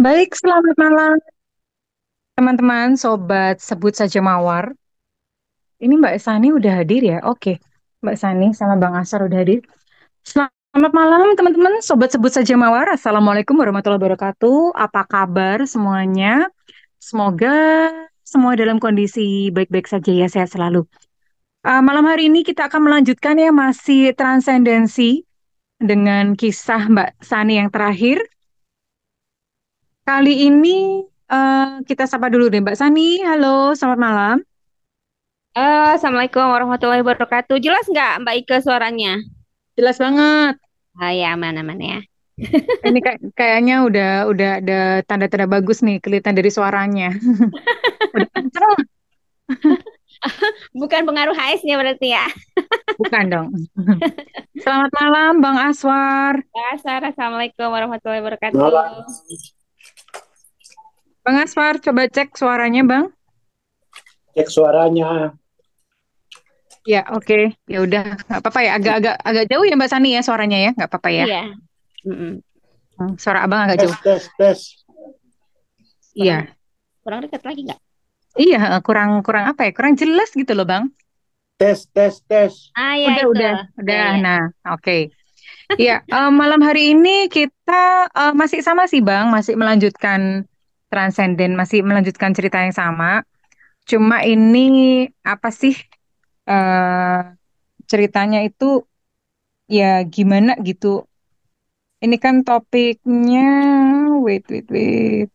Baik, selamat malam teman-teman, sobat sebut saja Mawar. Ini Mbak Sani udah hadir ya? Oke, Mbak Sani sama Bang Asar udah hadir. Selamat malam teman-teman, sobat sebut saja Mawar. Assalamualaikum warahmatullahi wabarakatuh. Apa kabar semuanya? Semoga semua dalam kondisi baik-baik saja ya, sehat selalu. Malam hari ini kita akan melanjutkan ya masih transendensi dengan kisah Mbak Sani yang terakhir. Kali ini kita sapa dulu deh Mbak Sani. Halo, selamat malam. Assalamualaikum warahmatullahi wabarakatuh. Jelas nggak Mbak Ike suaranya? Jelas banget. Ah ya, aman-aman ya. Ini kayaknya udah ada tanda-tanda bagus nih kelihatan dari suaranya. Udah kenceng? Bukan pengaruh HX-nya berarti ya. Bukan dong. Selamat malam Bang Aswar. Assalamualaikum warahmatullahi Malam, wabarakatuh. Bang Aswar, coba cek suaranya Bang. cek suaranya. Ya, oke. Ya udah, nggak apa-apa ya. Agak jauh ya Mbak Sani ya suaranya ya, nggak apa-apa ya. Iya. Mm-mm. Suara Abang agak Tes, jauh. tes, tes. Kurang Iya, kurang dekat lagi nggak? iya kurang kurang apa ya? Kurang jelas gitu loh Bang. Tes, tes, tes. Ah ya Udah, itu. udah, Ya udah. ya. Nah, oke. Ya, malam hari ini kita masih sama sih Bang, masih melanjutkan Transcendent, masih melanjutkan cerita yang sama. Cuma ini apa sih ceritanya itu ya gimana gitu. Ini kan topiknya, wait, wait, wait.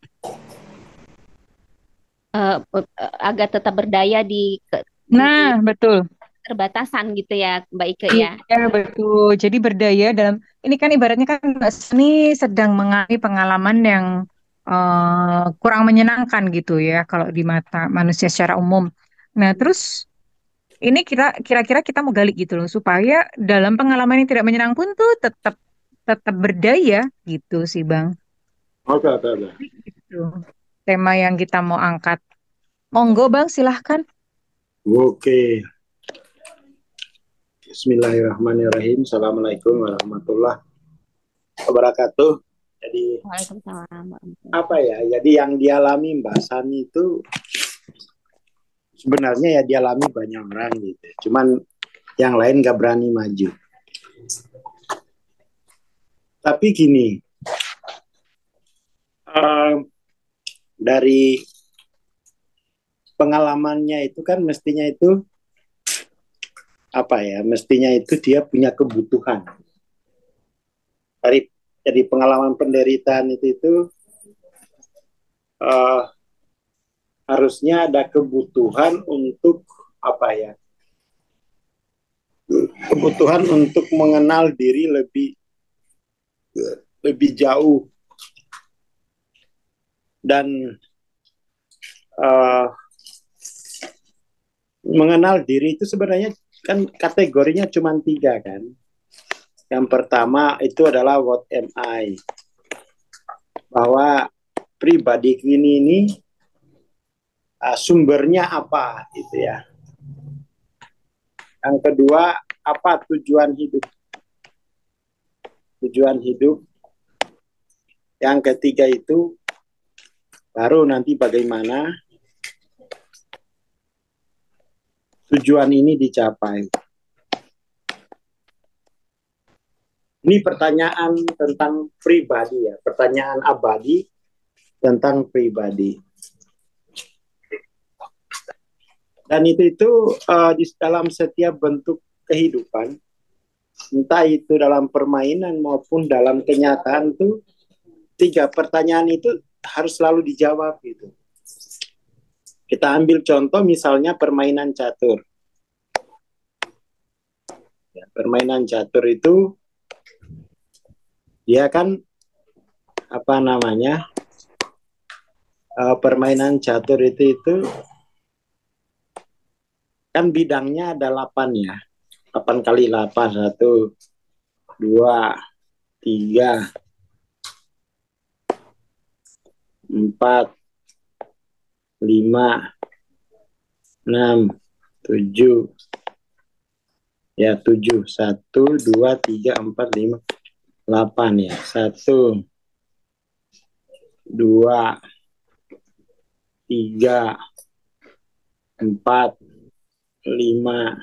Agak tetap berdaya di Nah, betul. keterbatasan gitu ya Mbak Ike ya. Iya, betul. Jadi berdaya dalam, ini kan ibaratnya kan Mbak Seni sedang mengalami pengalaman yang kurang menyenangkan gitu ya, kalau di mata manusia secara umum. Nah, terus ini kira-kira kita mau gali gitu loh, supaya dalam pengalaman yang tidak menyenangkan pun tuh tetap tetap berdaya gitu sih, Bang. Oke, oke, oke. Gitu. Tema yang kita mau angkat. Monggo, Bang, silahkan. Oke. Bismillahirrahmanirrahim. Assalamualaikum warahmatullahi wabarakatuh. Jadi Waalaikumsalam warahmatullahi apa wabarakatuh. ya? Jadi yang dialami Mbak Sani itu sebenarnya ya dialami banyak orang gitu. Cuman yang lain nggak berani maju. Tapi gini, eh, dari pengalamannya itu kan mestinya itu apa ya? Mestinya itu dia punya kebutuhan. Dari pengalaman penderitaan itu uh, harusnya ada kebutuhan untuk apa ya, kebutuhan untuk mengenal diri lebih lebih jauh dan uh, mengenal diri itu sebenarnya kan kategorinya cuma tiga kan. Yang pertama itu adalah what am I, bahwa pribadi ini sumbernya apa gitu ya. Yang kedua, apa tujuan hidup. Yang ketiga itu baru nanti bagaimana tujuan ini dicapai. Ini pertanyaan tentang pribadi ya, pertanyaan abadi tentang pribadi. Dan itu di dalam setiap bentuk kehidupan, entah itu dalam permainan maupun dalam kenyataan tuh tiga pertanyaan itu harus selalu dijawab gitu. Kita ambil contoh misalnya permainan catur. Ya, permainan catur itu dia kan apa namanya, permainan catur itu kan bidangnya ada 8 ya. 8 kali 8, 1, 2, 3, 4, 5, 6, 7. Ya 7, 1, 2, 3, 4, 5, 8 ya. 1, 2, 3, 4, 5,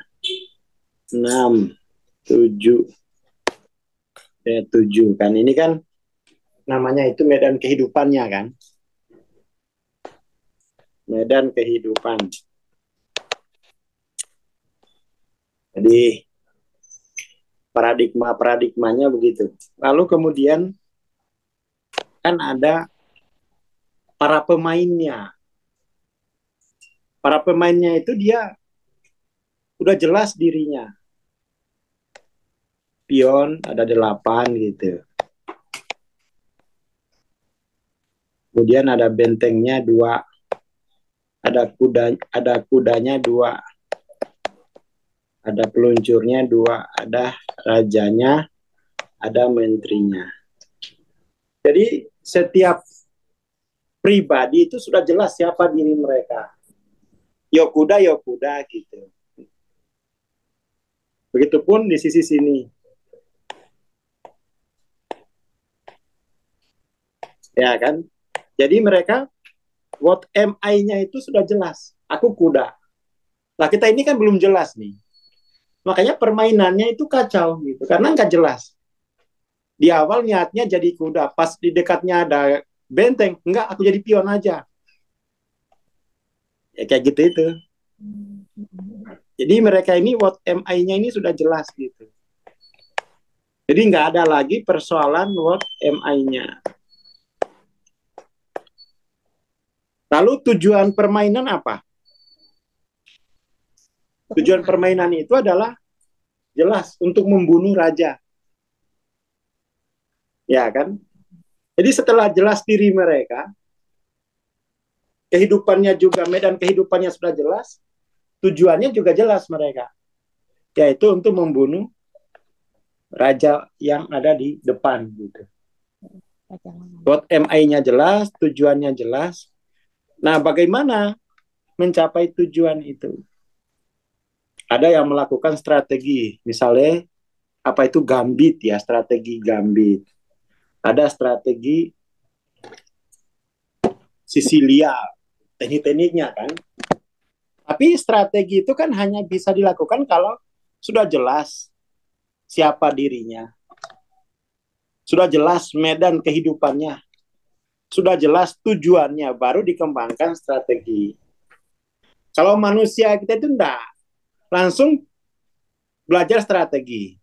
6, 7. Ya, 7 kan. Ini kan namanya itu medan kehidupannya kan. Medan kehidupan. Jadi paradigmanya begitu. Lalu kemudian kan ada para pemainnya. Para pemainnya itu dia udah jelas dirinya. Pion ada 8 gitu. Kemudian ada bentengnya 2. Ada kudanya 2. Ada peluncurnya 2. Ada rajanya, ada menterinya. Jadi setiap pribadi itu sudah jelas siapa diri mereka. Yokuda gitu. Begitupun di sisi sini. Ya kan? Jadi mereka what am I-nya itu sudah jelas. Aku kuda. Nah, kita ini kan belum jelas nih. Makanya permainannya itu kacau gitu. Karena nggak jelas. Di awal niatnya jadi kuda. Pas di dekatnya ada benteng. Enggak, aku jadi pion aja. Ya kayak gitu itu. Jadi mereka ini what am I-nya ini sudah jelas gitu. Jadi nggak ada lagi persoalan what am I-nya. Lalu tujuan permainan apa? Tujuan permainan itu adalah jelas untuk membunuh raja. Ya kan? Jadi setelah jelas diri mereka, kehidupannya juga, medan kehidupannya sudah jelas, tujuannya juga jelas mereka. Yaitu untuk membunuh raja yang ada di depan gitu. What am I-nya jelas, tujuannya jelas. Nah, bagaimana mencapai tujuan itu? Ada yang melakukan strategi, misalnya apa itu gambit ya, strategi gambit. Ada strategi Sisilia, teknik-tekniknya kan. Tapi strategi itu kan hanya bisa dilakukan kalau sudah jelas siapa dirinya. Sudah jelas medan kehidupannya. Sudah jelas tujuannya, baru dikembangkan strategi. Kalau manusia kita itu enggak. Langsung belajar strategi.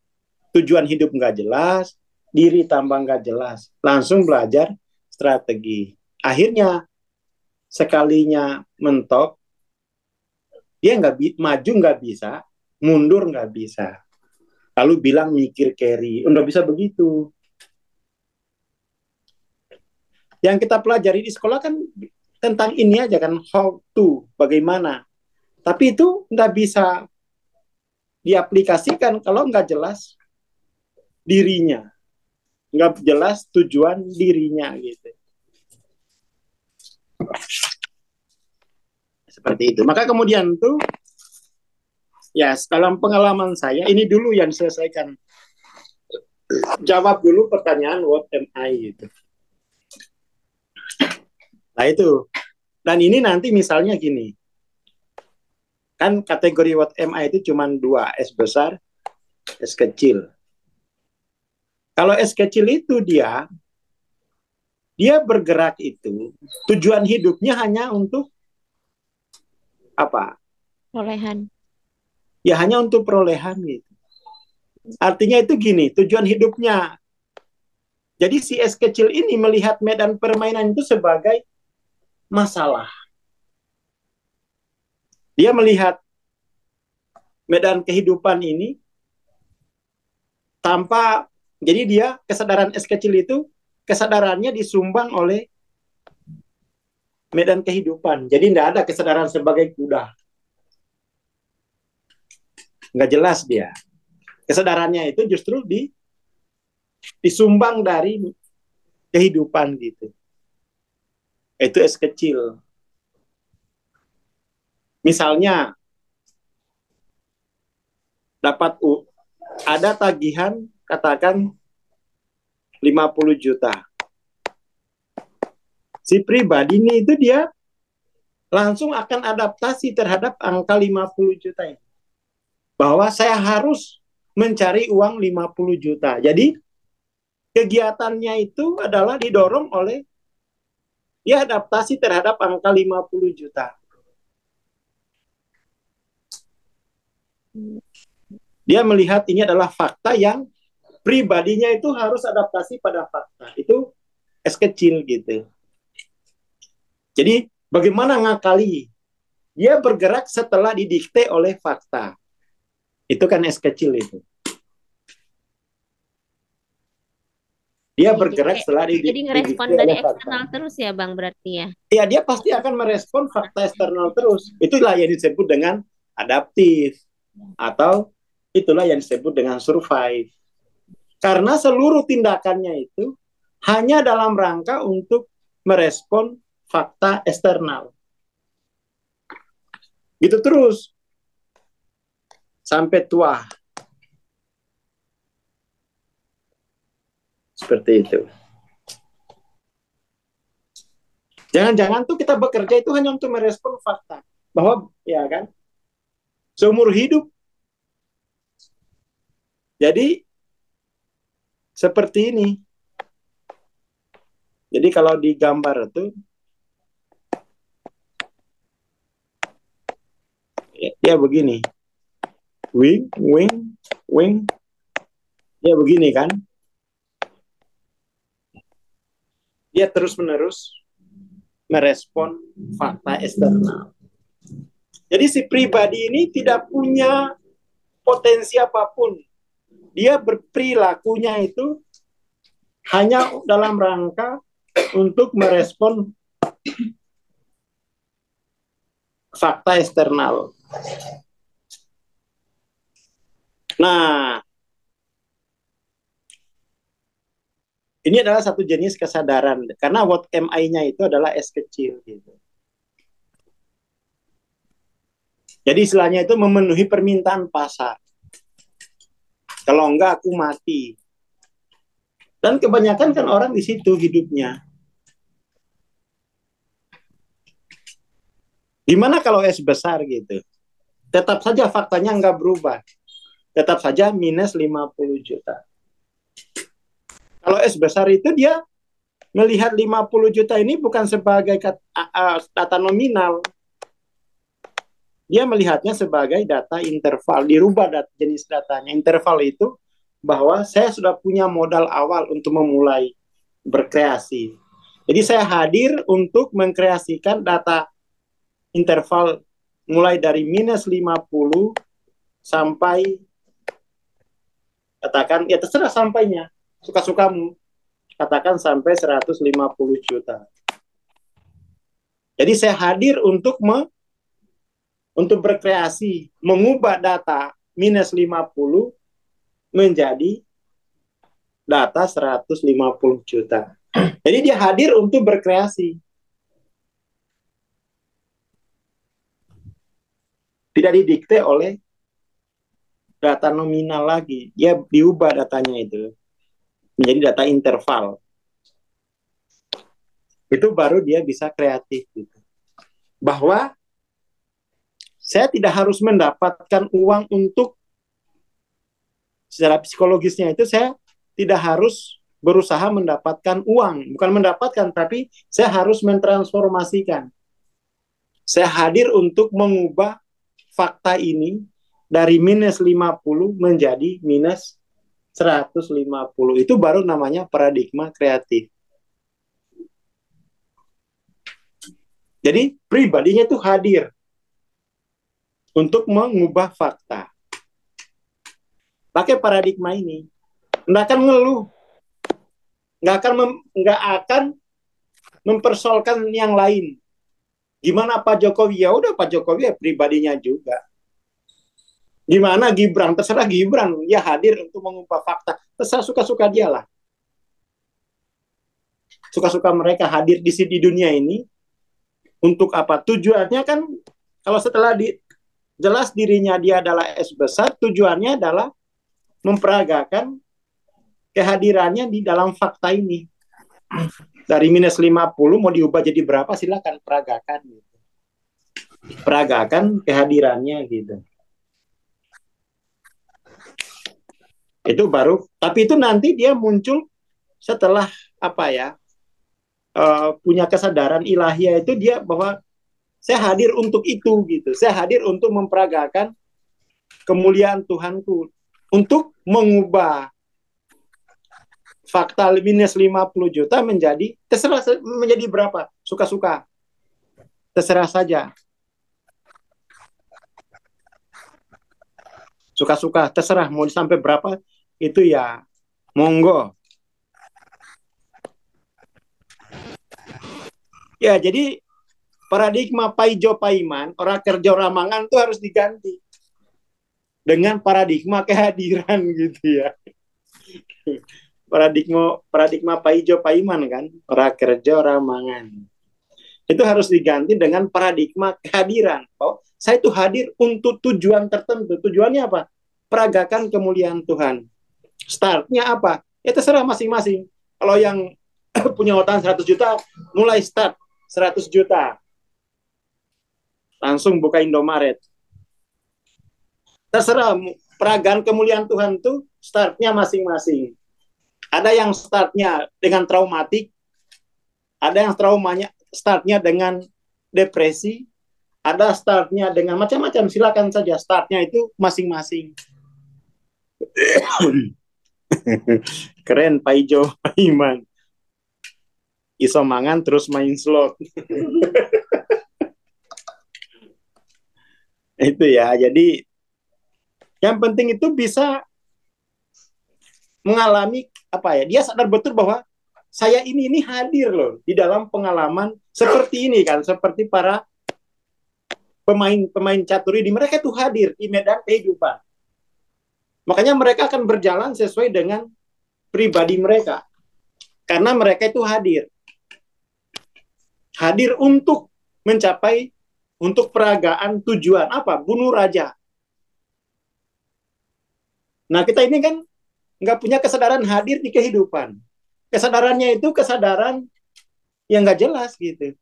Tujuan hidup nggak jelas, diri tambah nggak jelas. Langsung belajar strategi. Akhirnya, sekalinya mentok, dia maju nggak bisa, mundur nggak bisa. Lalu bilang mikir carry, nggak bisa begitu. Yang kita pelajari di sekolah kan tentang ini aja kan, how to, bagaimana. Tapi itu nggak bisa diaplikasikan kalau nggak jelas dirinya, nggak jelas tujuan dirinya gitu. Seperti itu. Maka kemudian tuh, ya dalam pengalaman saya, ini dulu yang diselesaikan. Jawab dulu pertanyaan what am I gitu. Nah itu. Dan ini nanti misalnya gini. Kan kategori what am I itu cuma 2, S besar, S kecil. Kalau S kecil itu dia bergerak itu, tujuan hidupnya hanya untuk apa? Perolehan. Ya hanya untuk perolehan gitu. Artinya itu gini, tujuan hidupnya. Jadi si S kecil ini melihat medan permainan itu sebagai masalah. Dia melihat medan kehidupan ini tanpa, jadi dia kesadaran S kecil itu, kesadarannya disumbang oleh medan kehidupan. Jadi tidak ada kesadaran sebagai kuda. Nggak jelas dia. Kesadarannya itu justru disumbang dari kehidupan gitu. Itu S kecil. Misalnya dapat ada tagihan katakan 50 juta. Si pribadi ini itu dia langsung akan adaptasi terhadap angka 50 juta ini. Bahwa saya harus mencari uang 50 juta. Jadi kegiatannya itu adalah didorong oleh dia adaptasi terhadap angka 50 juta. Dia melihat ini adalah fakta yang pribadinya itu harus adaptasi pada fakta. Itu S kecil gitu. Jadi bagaimana ngakali? Dia bergerak setelah didikte oleh fakta. Itu kan S kecil itu. Dia bergerak setelah Jadi ngerespon dari eksternal terus ya Bang berarti ya? Iya, dia pasti akan merespon fakta eksternal terus. Itulah yang disebut dengan adaptif. Atau itulah yang disebut dengan survive. Karena seluruh tindakannya itu hanya dalam rangka untuk merespon fakta eksternal. Gitu terus. Sampai tua. Seperti itu. Jangan-jangan tuh kita bekerja itu hanya untuk merespon fakta. Bahwa, ya kan, seumur hidup. Jadi, seperti ini. Jadi kalau digambar itu, dia begini. Wing, wing, wing. Dia begini kan. Dia terus-menerus merespon fakta eksternal. Jadi si pribadi ini tidak punya potensi apapun. Dia berperilakunya itu hanya dalam rangka untuk merespon fakta eksternal. Nah, ini adalah satu jenis kesadaran. Karena what am I-nya itu adalah S kecil. Gitu. Jadi istilahnya itu memenuhi permintaan pasar. Kalau enggak, aku mati. Dan kebanyakan kan orang di situ hidupnya. Gimana kalau S besar gitu? Tetap saja faktanya enggak berubah. Tetap saja minus 50 juta. Kalau S besar itu dia melihat 50 juta ini bukan sebagai data nominal. Dia melihatnya sebagai data interval. Dirubah jenis datanya. Interval itu bahwa saya sudah punya modal awal untuk memulai berkreasi. Jadi saya hadir untuk mengkreasikan data interval mulai dari minus 50 sampai katakan, ya terserah sampainya, suka-sukamu. Katakan sampai 150 juta. Jadi saya hadir untuk berkreasi, mengubah data minus 50 menjadi data 150 juta. Jadi dia hadir untuk berkreasi. Tidak didikte oleh data nominal lagi. Dia diubah datanya itu menjadi data interval. Itu baru dia bisa kreatif. Gitu. Bahwa saya tidak harus mendapatkan uang untuk secara psikologisnya itu saya tidak harus berusaha mendapatkan uang. Bukan mendapatkan, tapi saya harus mentransformasikan. Saya hadir untuk mengubah fakta ini dari minus 50 menjadi minus 150. Itu baru namanya paradigma kreatif. Jadi pribadinya itu hadir untuk mengubah fakta. Pakai paradigma ini, nggak akan ngeluh, nggak akan mempersoalkan yang lain. Gimana Pak Jokowi? Ya udah Pak Jokowi ya pribadinya juga. Gimana Gibran? Terserah Gibran. Ya hadir untuk mengubah fakta. Terserah suka-suka dia lah. Suka-suka mereka hadir di dunia ini. Untuk apa? Tujuannya kan, kalau setelah jelas dirinya dia adalah S besar, tujuannya adalah memperagakan kehadirannya di dalam fakta ini. Dari minus 50 mau diubah jadi berapa, silakan peragakan gitu. Peragakan kehadirannya gitu. Itu baru, tapi itu nanti dia muncul setelah apa ya? Punya kesadaran ilahiyah itu dia bahwa saya hadir untuk itu gitu. Saya hadir untuk memperagakan kemuliaan Tuhanku, untuk mengubah fakta minus 50 juta menjadi terserah, menjadi berapa, suka-suka, terserah saja, suka-suka, terserah mau sampai berapa itu ya monggo. Ya, jadi paradigma paijo paiman, orang kerja orang mangan itu harus diganti dengan paradigma kehadiran gitu ya. Paradigma paijo paiman kan, orang kerja orang mangan. Itu harus diganti dengan paradigma kehadiran. Oh, saya itu hadir untuk tujuan tertentu. Tujuannya apa? Peragakan kemuliaan Tuhan. Startnya apa? Ya terserah masing-masing. Kalau yang punya utang 100 juta, mulai start 100 juta. Langsung buka Indomaret. Terserah, peragaan kemuliaan Tuhan itu startnya masing-masing. Ada yang startnya dengan traumatik, ada yang traumanya startnya dengan depresi, ada startnya dengan macam-macam. Silakan saja, startnya itu masing-masing. Keren Pak Ijo, Pak Iman. Iso mangan terus main slot. Itu ya, jadi yang penting itu bisa mengalami apa ya, dia sadar betul bahwa saya ini hadir loh di dalam pengalaman seperti ini kan, seperti para pemain catur ini, mereka itu hadir di medan kehidupan. Makanya mereka akan berjalan sesuai dengan pribadi mereka. Karena mereka itu hadir. Hadir untuk mencapai, untuk peragaan tujuan. Apa? Bunuh raja. Nah, kita ini kan nggak punya kesadaran hadir di kehidupan. Kesadarannya itu kesadaran yang nggak jelas gitu.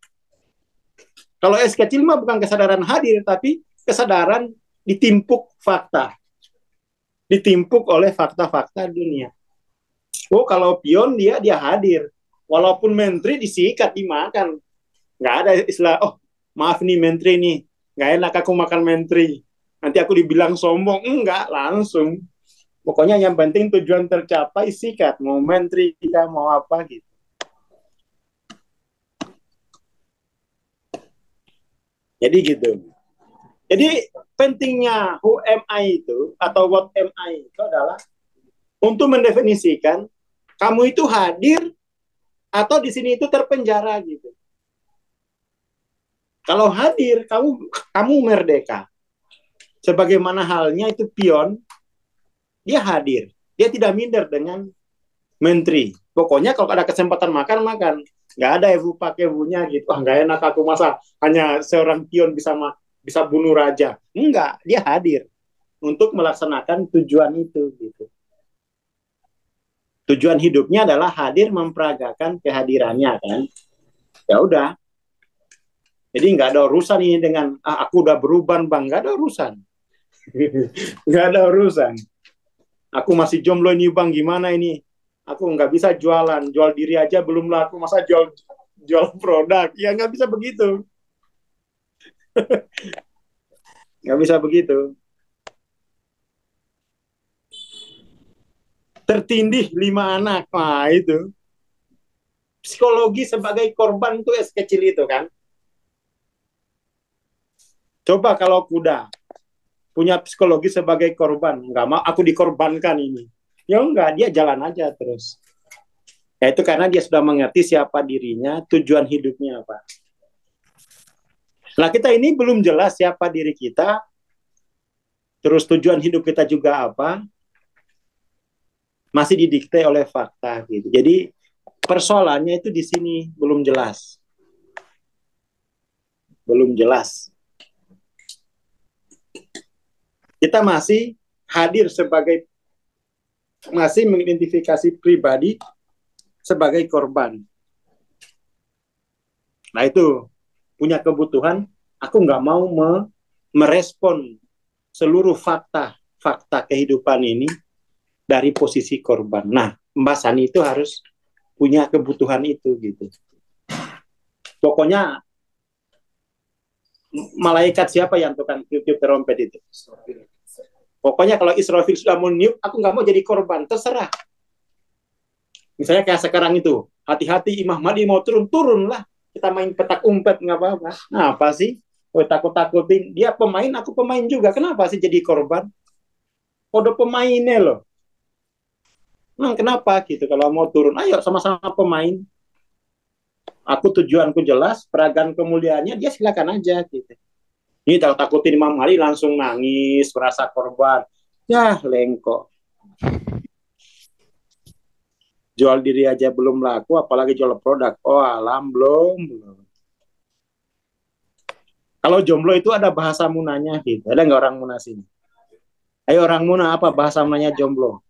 Kalau es kecil mah bukan kesadaran hadir, tapi kesadaran ditimpuk fakta. Ditimpuk oleh fakta-fakta dunia. Oh, kalau pion dia hadir. Walaupun menteri disikat, dimakan. Nggak ada istilah, oh maaf nih menteri nih, nggak enak aku makan menteri. Nanti aku dibilang sombong. Enggak, langsung. Pokoknya yang penting tujuan tercapai, sikat. Mau menteri, kita mau apa gitu. Jadi gitu. Jadi pentingnya who am I itu, atau what am I itu adalah untuk mendefinisikan kamu itu hadir atau di sini itu terpenjara gitu. Kalau hadir, kamu merdeka. Sebagaimana halnya itu pion, dia hadir. Dia tidak minder dengan menteri. Pokoknya kalau ada kesempatan makan. Nggak ada ibu pakai ibunya gitu. Nggak enak aku masa hanya seorang pion bisa bunuh raja. Enggak, dia hadir untuk melaksanakan tujuan itu gitu. Tujuan hidupnya adalah hadir memperagakan kehadirannya kan. Ya udah. Jadi nggak ada urusan ini dengan aku udah berubah bang, nggak ada urusan. Nggak ada urusan. Aku masih jomblo ini bang, gimana ini? Aku nggak bisa jual diri aja belum laku, masa jual produk? Ya nggak bisa begitu. Nggak bisa begitu. Tertindih 5 anak, nah itu. Psikologi sebagai korban itu kecil itu kan. Coba kalau kuda punya psikologi sebagai korban, nggak mau aku dikorbankan ini. Ya enggak, dia jalan aja terus. Ya itu karena dia sudah mengerti siapa dirinya, tujuan hidupnya apa. Nah kita ini belum jelas siapa diri kita, terus tujuan hidup kita juga apa, masih didikte oleh fakta gitu. Jadi persoalannya itu di sini belum jelas. Belum jelas. Kita masih hadir masih mengidentifikasi pribadi sebagai korban. Nah itu punya kebutuhan, aku nggak mau merespon seluruh fakta kehidupan ini dari posisi korban. Nah, Mbak Sani itu harus punya kebutuhan itu gitu. Pokoknya malaikat siapa yang tukang tiup trompet itu? Pokoknya kalau Israfil sudah meniup, aku nggak mau jadi korban, terserah. Misalnya kayak sekarang itu, hati-hati Imam Mahdi mau turun-turun lah. Kita main petak umpet, nggak apa-apa. Nah, apa sih? Oh, takut-takutin. Dia pemain, aku pemain juga. Kenapa sih jadi korban? Kode pemainnya loh. Nah, kenapa gitu? Kalau mau turun, ayo sama-sama pemain. Aku tujuanku jelas, peragaan kemuliaannya, dia silakan aja gitu. Ini takutin Imam Ali langsung nangis, merasa korban. Ya, lengkok. Jual diri aja belum laku, apalagi jual produk. Oh, alam belum. Kalau jomblo itu ada bahasa munanya gitu. Ada nggak orang muna sini? Ayo orang muna, apa bahasa munanya jomblo?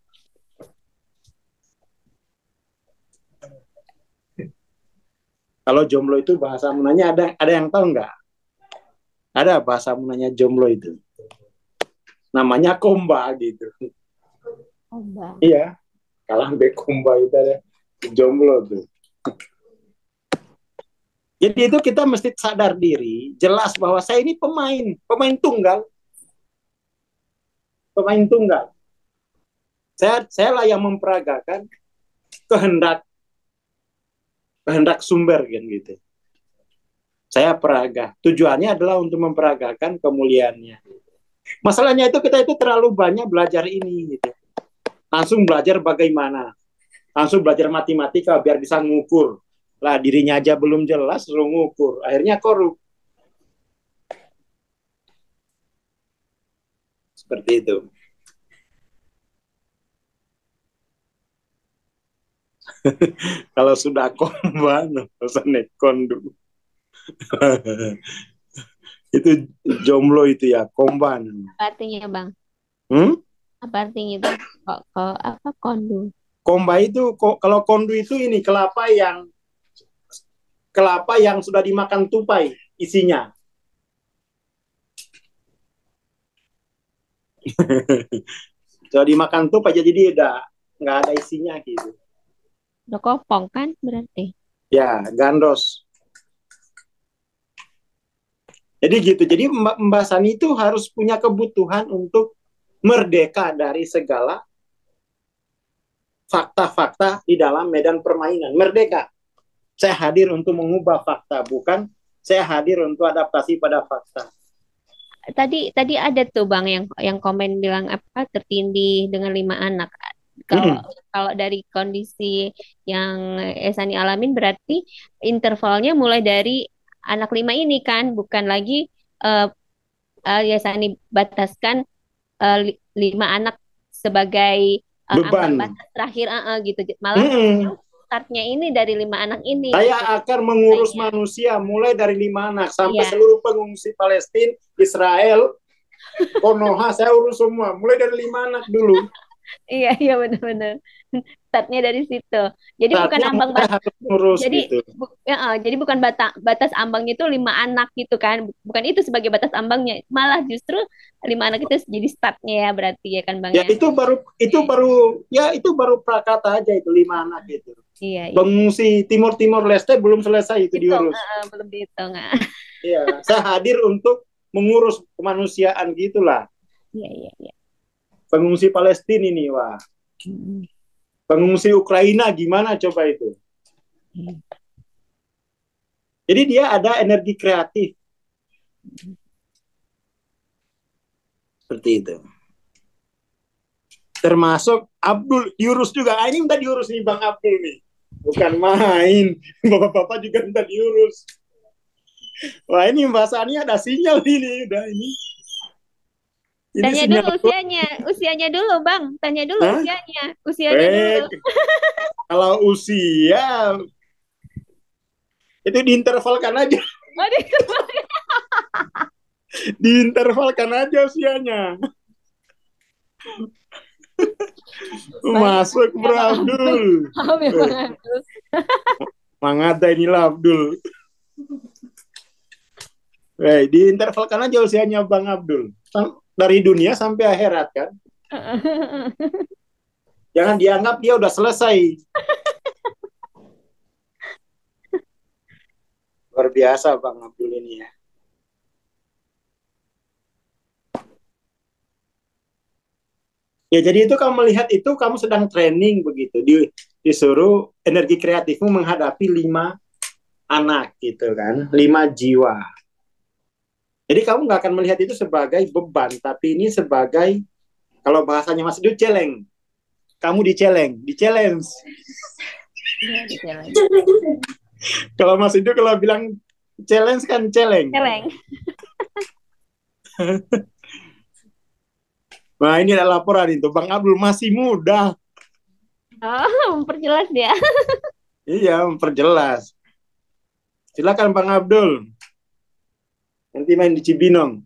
Kalau jomblo itu bahasa munanya ada yang tahu nggak? Ada bahasa munanya jomblo itu. Namanya komba gitu. Komba. Iya, kalah be komba itu ada jomblo tuh. Jadi itu kita mesti sadar diri, jelas bahwa saya ini pemain tunggal. Pemain tunggal. Saya lah yang memperagakan kehendak sumber kan gitu. Saya peraga. Tujuannya adalah untuk memperagakan kemuliaannya. Masalahnya itu kita itu terlalu banyak belajar ini gitu. Langsung belajar bagaimana. Langsung belajar matematika biar bisa ngukur. Lah dirinya aja belum jelas suruh ngukur. Akhirnya korup. Seperti itu. Kalau sudah komban, usah nekon dulu. Itu jomblo itu ya, komban. Apa artinya bang? Hmm? Apa artinya itu? Kok apa kondu? Komba itu, kalau kondu itu ini kelapa yang sudah dimakan tupai isinya. Sudah dimakan tupai jadi dia nggak ada isinya gitu. Udah kopong kan berarti? Ya, gandos. Jadi gitu. Jadi Mbak Sani itu harus punya kebutuhan untuk merdeka dari segala fakta-fakta di dalam medan permainan. Merdeka. Saya hadir untuk mengubah fakta, bukan saya hadir untuk adaptasi pada fakta. Tadi ada tuh bang yang komen bilang apa tertindih dengan 5 anak. Kalau dari kondisi yang Esani alamin berarti intervalnya mulai dari anak 5 ini kan, bukan lagi eh Esani bataskan 5 anak sebagai ambang Beban. batas terakhir gitu. Malah startnya ini dari 5 anak ini Saya gitu. akan mengurus manusia mulai dari 5 anak sampai Iya. seluruh pengungsi Palestina, Israel, Konoha, saya urus semua. Mulai dari 5 anak dulu. Iya, iya benar-benar. Startnya dari situ. Jadi bukan Saatnya ambang saya harus ngurus jadi gitu. jadi bukan batas ambangnya itu 5 anak gitu kan. Bukan itu sebagai batas ambangnya. Malah justru 5 anak itu jadi startnya ya berarti ya kan Bang Ya ya. itu baru prakata aja itu 5 anak itu. Iya, iya. Pengungsi Timur Leste belum selesai itu Hitung, diurus. belum dihitung. Iya, saya hadir untuk mengurus kemanusiaan gitulah. Iya, iya, iya. Pengungsi Palestina ini, wah. Pengungsi Ukraina gimana coba itu? Jadi dia ada energi kreatif. Seperti itu. Termasuk Abdul diurus juga. Ini minta diurus nih Bang Abdul nih. Bukan main. Bapak-bapak juga minta diurus. Wah ini Mbak Sani ada sinyal ini. Udah ini. Tanya dulu usianya dulu Bang. Tanya dulu usianya dulu. Kalau usia itu diintervalkan aja. Diintervalkan aja usianya. Masuk Bro Abdul. Mangada inilah Abdul. Diintervalkan aja usianya Bang Abdul. Dari dunia sampai akhirat kan. Jangan dianggap dia udah selesai. Luar biasa Bang Abdul ini ya. Ya, jadi itu kamu melihat itu kamu sedang training begitu. Disuruh energi kreatifmu menghadapi 5 anak gitu kan, 5 jiwa. Jadi kamu nggak akan melihat itu sebagai beban, tapi ini sebagai, kalau bahasanya Mas Edu, celeng. Kamu di challenge. Iya, di challenge. Kalau Mas Edu kalau bilang challenge kan celeng. Celeng. Nah, ini ada laporan itu, Bang Abdul masih muda. Oh, memperjelas dia. Iya, memperjelas. Silakan Bang Abdul. Nanti main di Cibinong.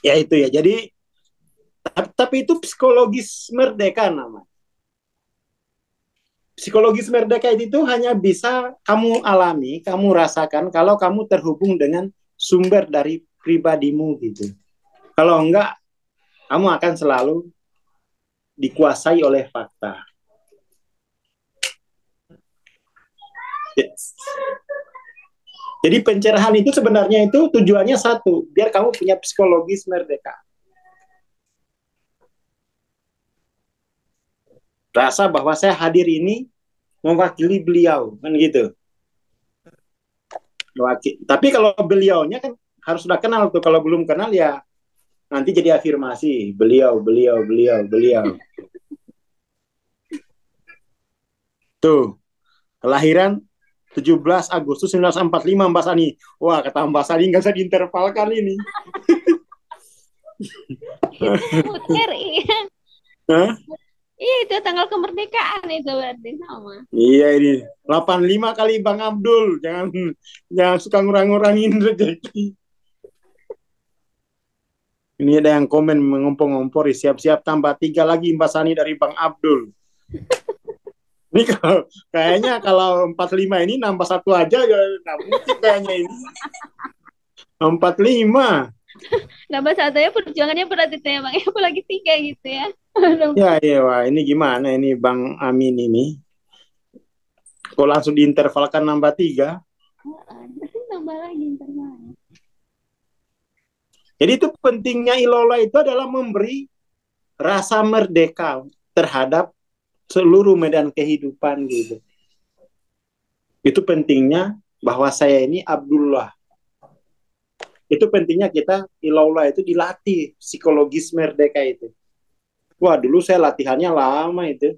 Ya itu ya. Jadi tapi itu psikologis merdeka namanya. Psikologis merdeka itu hanya bisa kamu alami, kamu rasakan kalau kamu terhubung dengan sumber dari pribadimu gitu. Kalau enggak, kamu akan selalu dikuasai oleh fakta. Yes. Jadi pencerahan itu sebenarnya itu tujuannya satu, biar kamu punya psikologis merdeka. Rasa bahwa saya hadir ini mewakili beliau, kan gitu. Tapi kalau beliaunya kan harus sudah kenal tuh, kalau belum kenal ya nanti jadi afirmasi, beliau. Tuh, kelahiran 17 Agustus 1945 Mbak Sani. Wah, kata Mbak Sani nggak usah diintervalkan ini. Muter, iya. Hah? Iya, itu tanggal kemerdekaan itu berarti sama. Iya ini 85 kali Bang Abdul. Jangan suka ngurang-ngurangin rezeki. Ini ada yang komen mengompor-ngompor, siap-siap tambah 3 lagi Mbak Sani dari Bang Abdul. Ini kayaknya kalau 45 ini nambah 1 aja ya nggak mungkin kayaknya ini. 45. Nambah satu ya, perjuangannya berat itu ya Bang. Apalagi 3 gitu ya. Ya, wah ini gimana ini Bang Amin ini? Kok langsung diintervalkan nambah 3? Nambah lagi intervalnya. Jadi itu pentingnya ilola itu adalah memberi rasa merdeka terhadap seluruh medan kehidupan gitu. Itu pentingnya bahwa saya ini Abdullah. Itu pentingnya kita ilola itu dilatih psikologis merdeka itu. Wah, dulu saya latihannya lama itu.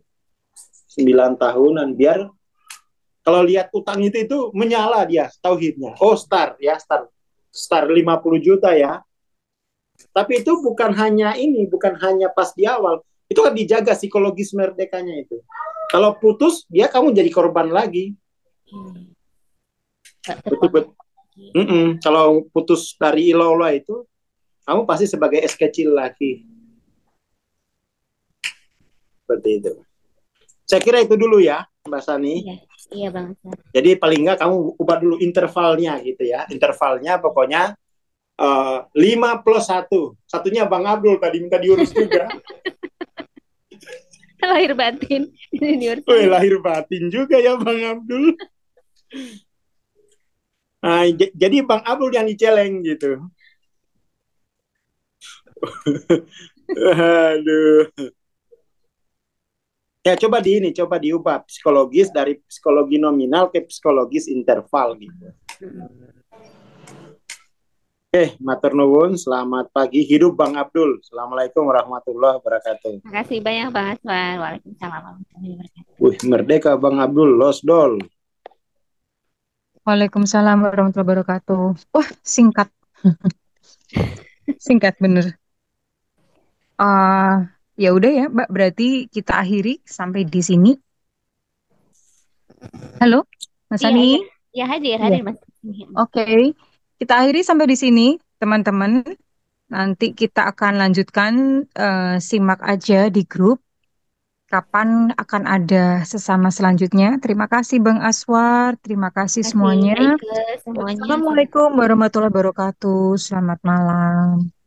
9 tahunan biar kalau lihat utang itu menyala dia tauhidnya. Oh, start 50 juta ya. Tapi itu bukan hanya pas di awal, itu kan dijaga psikologis merdekanya itu. Kalau putus, dia kamu jadi korban lagi. Betul. Kalau putus dari ilola itu, kamu pasti sebagai es kecil lagi. Seperti itu. Saya kira itu dulu ya, Mbak Sani. Iya Bang. Jadi paling nggak kamu ubah dulu intervalnya gitu ya. Intervalnya pokoknya 5 plus 1. Satunya Bang Abdul tadi minta diurus juga. Lahir batin. Wih, lahir batin juga ya Bang Abdul. Nah, jadi Bang Abdul yang diceleng gitu. Aduh. Ya coba diubah psikologis dari psikologi nominal ke psikologis interval gitu. Matur nuwun, selamat pagi. Hidup Bang Abdul. Assalamualaikum warahmatullahi wabarakatuh. Terima kasih banyak Bang Aswan. Waalaikumsalam warahmatullahi wabarakatuh. Wih, merdeka Bang Abdul, los dol. Waalaikumsalam warahmatullahi wabarakatuh. Wah, singkat. Singkat bener. Ya udah ya, Mbak. Berarti kita akhiri sampai di sini. Halo, Mas Ani. Iya, hadir Iya. Mas. Oke. Kita akhiri sampai di sini, teman-teman. Nanti kita akan lanjutkan simak aja di grup. kapan akan ada sesama selanjutnya. Terima kasih Bang Aswar, terima kasih Terima kasih semuanya. Kak Ike semuanya. Assalamualaikum warahmatullahi wabarakatuh. Selamat malam.